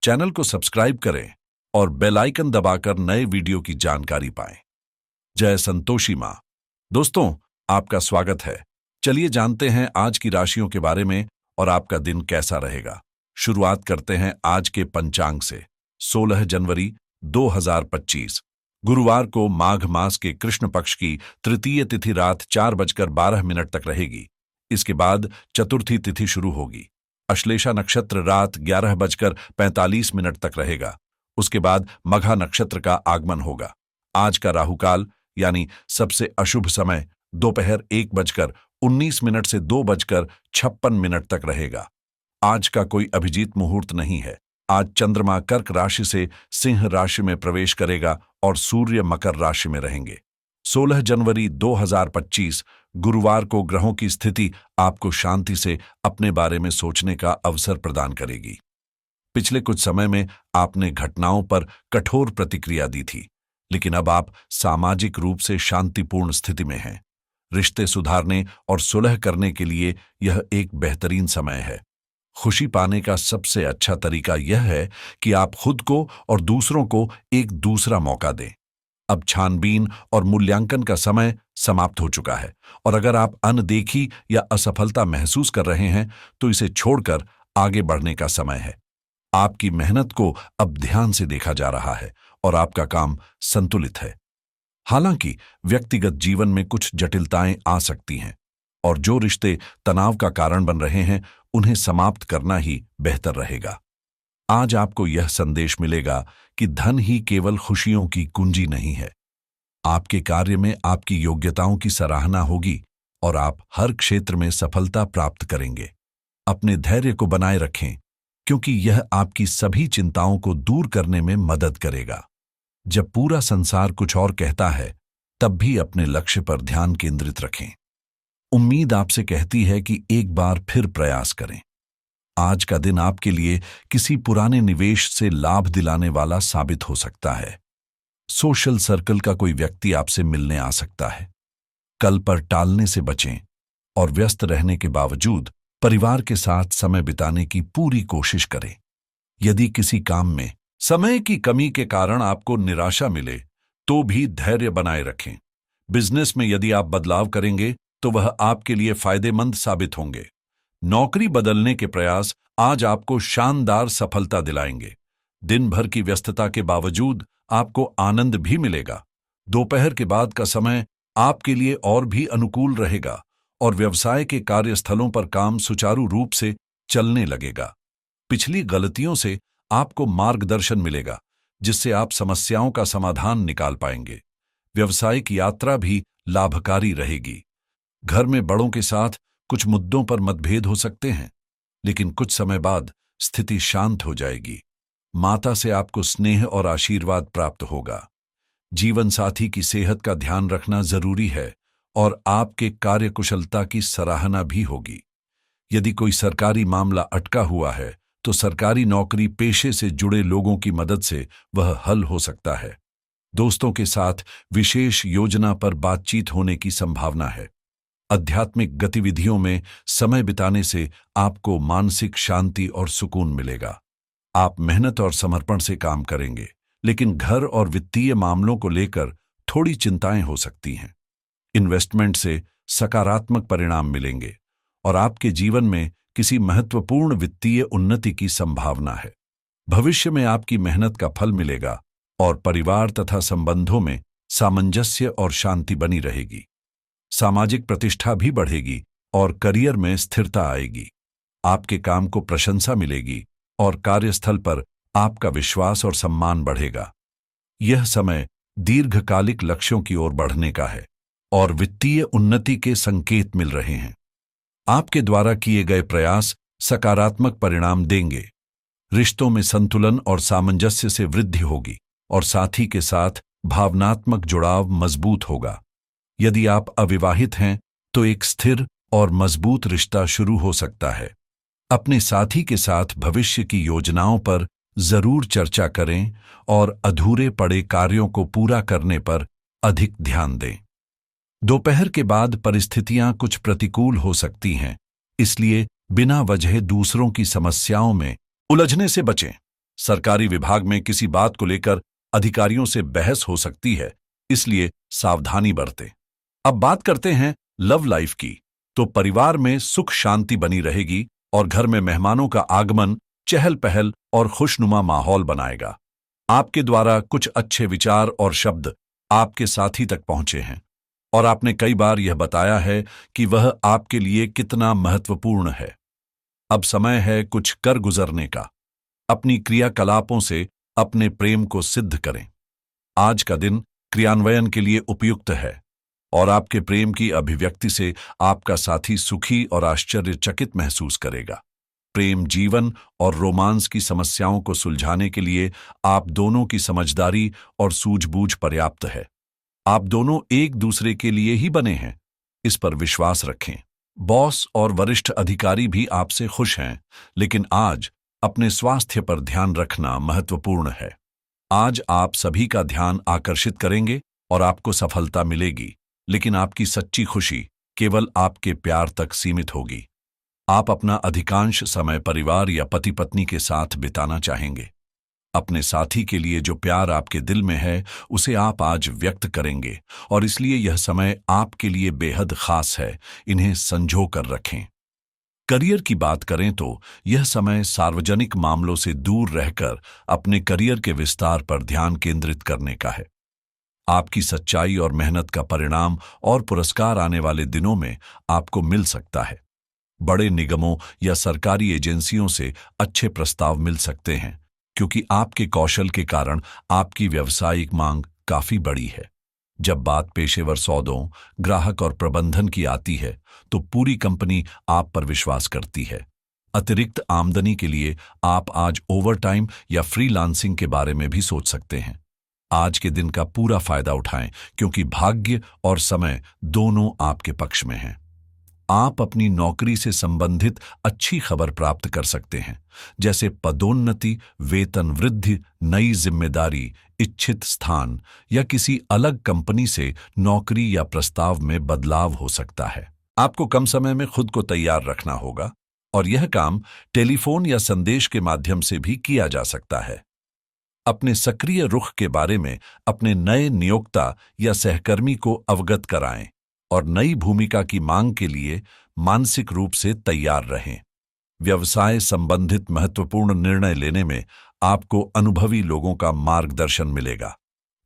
Channel को subscribe करें और बेल आइकन दबाकर नए वीडियो की जानकारी पाएं। जय संतोषी मां। दोस्तों, आपका स्वागत है। चलिए जानते हैं आज की राशियों के बारे में और आपका दिन कैसा रहेगा। शुरुआत करते हैं आज के पंचांग से। 16 जनवरी 2025 गुरुवार को माघ मास के कृष्ण पक्ष की तृतीय तिथि रात 4:12 तक रहेगी। इसके बाद चतुर्थी तिथि शुरू होगी। अश्लेषा नक्षत्र रात 11:45 तक रहेगा। उसके बाद मघा नक्षत्र का आगमन होगा। आज का राहुकाल यानी सबसे अशुभ समय दोपहर 1:19 से 2:56 तक रहेगा। आज का कोई अभिजीत मुहूर्त नहीं है। आज चंद्रमा कर्क राशि से सिंह राशि में प्रवेश करेगा और सूर्य मकर राशि में रहेंगे। 16 जनवरी 2025 गुरुवार को ग्रहों की स्थिति आपको शांति से अपने बारे में सोचने का अवसर प्रदान करेगी। पिछले कुछ समय में आपने घटनाओं पर कठोर प्रतिक्रिया दी थी, लेकिन अब आप सामाजिक रूप से शांतिपूर्ण स्थिति में हैं। रिश्ते सुधारने और सुलह करने के लिए यह एक बेहतरीन समय है। खुशी पाने का सबसे अच्छा तरीका यह है कि आप खुद को और दूसरों को एक दूसरा मौका दें। अब छानबीन और मूल्यांकन का समय समाप्त हो चुका है और अगर आप अनदेखी या असफलता महसूस कर रहे हैं तो इसे छोड़कर आगे बढ़ने का समय है। आपकी मेहनत को अब ध्यान से देखा जा रहा है और आपका काम संतुलित है। हालांकि व्यक्तिगत जीवन में कुछ जटिलताएं आ सकती हैं और जो रिश्ते तनाव का कारण बन रहे हैं उन्हें समाप्त करना ही बेहतर रहेगा। आज आपको यह संदेश मिलेगा कि धन ही केवल खुशियों की कुंजी नहीं है। आपके कार्य में आपकी योग्यताओं की सराहना होगी और आप हर क्षेत्र में सफलता प्राप्त करेंगे। अपने धैर्य को बनाए रखें, क्योंकि यह आपकी सभी चिंताओं को दूर करने में मदद करेगा। जब पूरा संसार कुछ और कहता है, तब भी अपने लक्ष्य पर ध्यान केंद्रित रखें। उम्मीद आपसे कहती है कि एक बार फिर प्रयास करें। आज का दिन आपके लिए किसी पुराने निवेश से लाभ दिलाने वाला साबित हो सकता है। सोशल सर्कल का कोई व्यक्ति आपसे मिलने आ सकता है। कल पर टालने से बचें और व्यस्त रहने के बावजूद परिवार के साथ समय बिताने की पूरी कोशिश करें। यदि किसी काम में समय की कमी के कारण आपको निराशा मिले, तो भी धैर्य बनाए रखें। बिजनेस में यदि आप बदलाव करेंगे तो वह आपके लिए फायदेमंद साबित होंगे। नौकरी बदलने के प्रयास आज आपको शानदार सफलता दिलाएंगे। दिन भर की व्यस्तता के बावजूद आपको आनंद भी मिलेगा। दोपहर के बाद का समय आपके लिए और भी अनुकूल रहेगा और व्यवसाय के कार्यस्थलों पर काम सुचारू रूप से चलने लगेगा। पिछली गलतियों से आपको मार्गदर्शन मिलेगा, जिससे आप समस्याओं का समाधान निकाल पाएंगे। व्यवसायिक यात्रा भी लाभकारी रहेगी। घर में बड़ों के साथ कुछ मुद्दों पर मतभेद हो सकते हैं, लेकिन कुछ समय बाद स्थिति शांत हो जाएगी। माता से आपको स्नेह और आशीर्वाद प्राप्त होगा। जीवन साथी की सेहत का ध्यान रखना जरूरी है और आपके कार्यकुशलता की सराहना भी होगी। यदि कोई सरकारी मामला अटका हुआ है, तो सरकारी नौकरी पेशे से जुड़े लोगों की मदद से वह हल हो सकता है। दोस्तों के साथ विशेष योजना पर बातचीत होने की संभावना है। आध्यात्मिक गतिविधियों में समय बिताने से आपको मानसिक शांति और सुकून मिलेगा। आप मेहनत और समर्पण से काम करेंगे, लेकिन घर और वित्तीय मामलों को लेकर थोड़ी चिंताएं हो सकती हैं। इन्वेस्टमेंट से सकारात्मक परिणाम मिलेंगे और आपके जीवन में किसी महत्वपूर्ण वित्तीय उन्नति की संभावना है। भविष्य में आपकी मेहनत का फल मिलेगा और परिवार तथा संबंधों में सामंजस्य और शांति बनी रहेगी। सामाजिक प्रतिष्ठा भी बढ़ेगी और करियर में स्थिरता आएगी। आपके काम को प्रशंसा मिलेगी और कार्यस्थल पर आपका विश्वास और सम्मान बढ़ेगा। यह समय दीर्घकालिक लक्ष्यों की ओर बढ़ने का है और वित्तीय उन्नति के संकेत मिल रहे हैं। आपके द्वारा किए गए प्रयास सकारात्मक परिणाम देंगे। रिश्तों में संतुलन और सामंजस्य से वृद्धि होगी और साथी के साथ भावनात्मक जुड़ाव मजबूत होगा। यदि आप अविवाहित हैं तो एक स्थिर और मजबूत रिश्ता शुरू हो सकता है। अपने साथी के साथ भविष्य की योजनाओं पर जरूर चर्चा करें और अधूरे पड़े कार्यों को पूरा करने पर अधिक ध्यान दें। दोपहर के बाद परिस्थितियां कुछ प्रतिकूल हो सकती हैं, इसलिए बिना वजह दूसरों की समस्याओं में उलझने से बचें। सरकारी विभाग में किसी बात को लेकर अधिकारियों से बहस हो सकती है, इसलिए सावधानी बरतें। अब बात करते हैं लव लाइफ की। तो परिवार में सुख शांति बनी रहेगी और घर में मेहमानों का आगमन चहल पहल और खुशनुमा माहौल बनाएगा। आपके द्वारा कुछ अच्छे विचार और शब्द आपके साथी तक पहुंचे हैं और आपने कई बार यह बताया है कि वह आपके लिए कितना महत्वपूर्ण है। अब समय है कुछ कर गुजरने का। अपनी क्रियाकलापों से अपने प्रेम को सिद्ध करें। आज का दिन क्रियान्वयन के लिए उपयुक्त है और आपके प्रेम की अभिव्यक्ति से आपका साथी सुखी और आश्चर्यचकित महसूस करेगा। प्रेम जीवन और रोमांस की समस्याओं को सुलझाने के लिए आप दोनों की समझदारी और सूझबूझ पर्याप्त है। आप दोनों एक दूसरे के लिए ही बने हैं, इस पर विश्वास रखें। बॉस और वरिष्ठ अधिकारी भी आपसे खुश हैं, लेकिन आज अपने स्वास्थ्य पर ध्यान रखना महत्वपूर्ण है। आज आप सभी का ध्यान आकर्षित करेंगे और आपको सफलता मिलेगी, लेकिन आपकी सच्ची खुशी केवल आपके प्यार तक सीमित होगी। आप अपना अधिकांश समय परिवार या पति पत्नी के साथ बिताना चाहेंगे। अपने साथी के लिए जो प्यार आपके दिल में है उसे आप आज व्यक्त करेंगे और इसलिए यह समय आपके लिए बेहद खास है। इन्हें संजो कर रखें। करियर की बात करें तो यह समय सार्वजनिक मामलों से दूर रहकर अपने करियर के विस्तार पर ध्यान केंद्रित करने का है। आपकी सच्चाई और मेहनत का परिणाम और पुरस्कार आने वाले दिनों में आपको मिल सकता है। बड़े निगमों या सरकारी एजेंसियों से अच्छे प्रस्ताव मिल सकते हैं, क्योंकि आपके कौशल के कारण आपकी व्यावसायिक मांग काफी बड़ी है। जब बात पेशेवर सौदों, ग्राहक और प्रबंधन की आती है तो पूरी कंपनी आप पर विश्वास करती है। अतिरिक्त आमदनी के लिए आप आज ओवरटाइम या फ्रीलांसिंग के बारे में भी सोच सकते हैं। आज के दिन का पूरा फायदा उठाएं, क्योंकि भाग्य और समय दोनों आपके पक्ष में हैं। आप अपनी नौकरी से संबंधित अच्छी खबर प्राप्त कर सकते हैं, जैसे पदोन्नति, वेतन वृद्धि, नई जिम्मेदारी, इच्छित स्थान या किसी अलग कंपनी से नौकरी या प्रस्ताव में बदलाव हो सकता है। आपको कम समय में खुद को तैयार रखना होगा और यह काम टेलीफोन या संदेश के माध्यम से भी किया जा सकता है। अपने सक्रिय रुख के बारे में अपने नए नियोक्ता या सहकर्मी को अवगत कराएं और नई भूमिका की मांग के लिए मानसिक रूप से तैयार रहें। व्यवसाय संबंधित महत्वपूर्ण निर्णय लेने में आपको अनुभवी लोगों का मार्गदर्शन मिलेगा।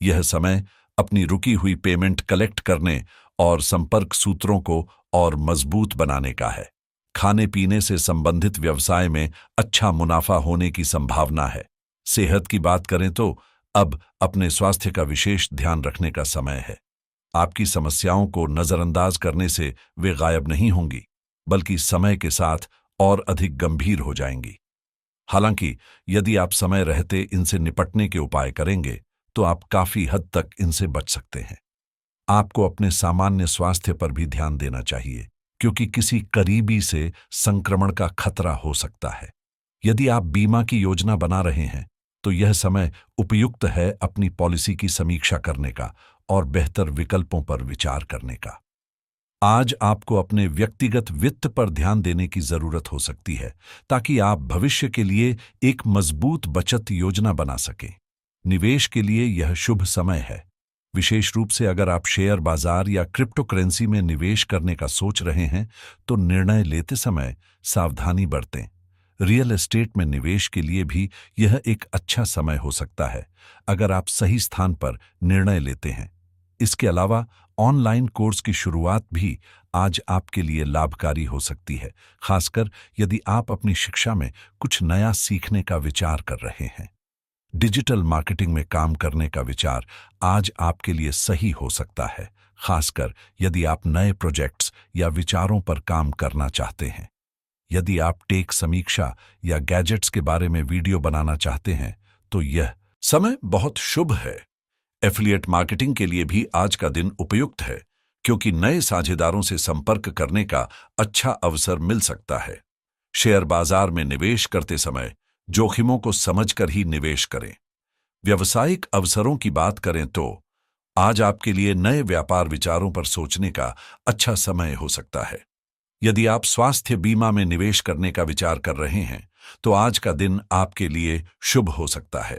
यह समय अपनी रुकी हुई पेमेंट कलेक्ट करने और संपर्क सूत्रों को और मजबूत बनाने का है। खाने पीने से संबंधित व्यवसाय में अच्छा मुनाफा होने की संभावना है। सेहत की बात करें तो अब अपने स्वास्थ्य का विशेष ध्यान रखने का समय है। आपकी समस्याओं को नजरअंदाज करने से वे गायब नहीं होंगी, बल्कि समय के साथ और अधिक गंभीर हो जाएंगी। हालांकि यदि आप समय रहते इनसे निपटने के उपाय करेंगे तो आप काफी हद तक इनसे बच सकते हैं। आपको अपने सामान्य स्वास्थ्य पर भी ध्यान देना चाहिए, क्योंकि किसी करीबी से संक्रमण का खतरा हो सकता है। यदि आप बीमा की योजना बना रहे हैं तो यह समय उपयुक्त है अपनी पॉलिसी की समीक्षा करने का और बेहतर विकल्पों पर विचार करने का। आज आपको अपने व्यक्तिगत वित्त पर ध्यान देने की जरूरत हो सकती है, ताकि आप भविष्य के लिए एक मजबूत बचत योजना बना सकें। निवेश के लिए यह शुभ समय है, विशेष रूप से अगर आप शेयर बाजार या क्रिप्टो करेंसी में निवेश करने का सोच रहे हैं तो निर्णय लेते समय सावधानी बरतें। रियल एस्टेट में निवेश के लिए भी यह एक अच्छा समय हो सकता है, अगर आप सही स्थान पर निर्णय लेते हैं। इसके अलावा ऑनलाइन कोर्स की शुरुआत भी आज आपके लिए लाभकारी हो सकती है, खासकर यदि आप अपनी शिक्षा में कुछ नया सीखने का विचार कर रहे हैं। डिजिटल मार्केटिंग में काम करने का विचार आज आपके लिए सही हो सकता है, खासकर यदि आप नए प्रोजेक्ट्स या विचारों पर काम करना चाहते हैं। यदि आप टेक समीक्षा या गैजेट्स के बारे में वीडियो बनाना चाहते हैं तो यह समय बहुत शुभ है। एफिलिएट मार्केटिंग के लिए भी आज का दिन उपयुक्त है, क्योंकि नए साझेदारों से संपर्क करने का अच्छा अवसर मिल सकता है। शेयर बाजार में निवेश करते समय जोखिमों को समझकर ही निवेश करें। व्यावसायिक अवसरों की बात करें तो आज आपके लिए नए व्यापार विचारों पर सोचने का अच्छा समय हो सकता है। यदि आप स्वास्थ्य बीमा में निवेश करने का विचार कर रहे हैं तो आज का दिन आपके लिए शुभ हो सकता है।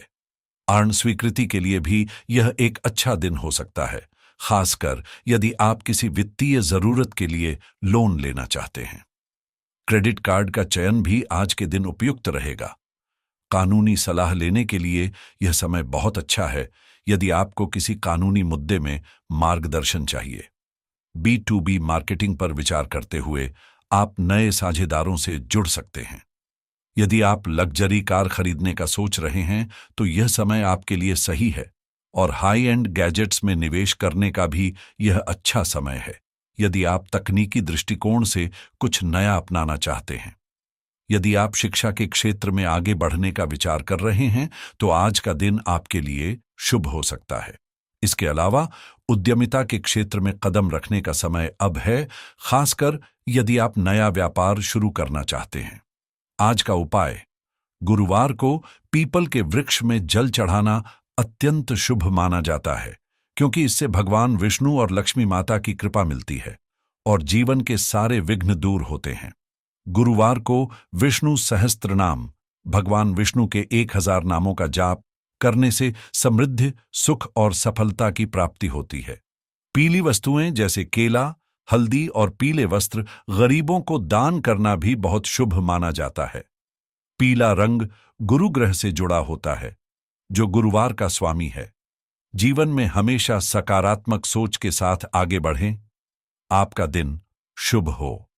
ऋण स्वीकृति के लिए भी यह एक अच्छा दिन हो सकता है, खासकर यदि आप किसी वित्तीय जरूरत के लिए लोन लेना चाहते हैं। क्रेडिट कार्ड का चयन भी आज के दिन उपयुक्त रहेगा। कानूनी सलाह लेने के लिए यह समय बहुत अच्छा है यदि आपको किसी कानूनी मुद्दे में मार्गदर्शन चाहिए। B2B मार्केटिंग पर विचार करते हुए आप नए साझेदारों से जुड़ सकते हैं। यदि आप लग्जरी कार खरीदने का सोच रहे हैं तो यह समय आपके लिए सही है, और हाई एंड गैजेट्स में निवेश करने का भी यह अच्छा समय है यदि आप तकनीकी दृष्टिकोण से कुछ नया अपनाना चाहते हैं। यदि आप शिक्षा के क्षेत्र में आगे बढ़ने का विचार कर रहे हैं तो आज का दिन आपके लिए शुभ हो सकता है। इसके अलावा उद्यमिता के क्षेत्र में कदम रखने का समय अब है, खासकर यदि आप नया व्यापार शुरू करना चाहते हैं। आज का उपाय: गुरुवार को पीपल के वृक्ष में जल चढ़ाना अत्यंत शुभ माना जाता है, क्योंकि इससे भगवान विष्णु और लक्ष्मी माता की कृपा मिलती है और जीवन के सारे विघ्न दूर होते हैं। गुरुवार को विष्णु सहस्त्रनाम, भगवान विष्णु के 1000 नामों का जाप करने से समृद्धि, सुख और सफलता की प्राप्ति होती है। पीली वस्तुएं जैसे केला, हल्दी और पीले वस्त्र गरीबों को दान करना भी बहुत शुभ माना जाता है। पीला रंग गुरु ग्रह से जुड़ा होता है, जो गुरुवार का स्वामी है। जीवन में हमेशा सकारात्मक सोच के साथ आगे बढ़ें। आपका दिन शुभ हो।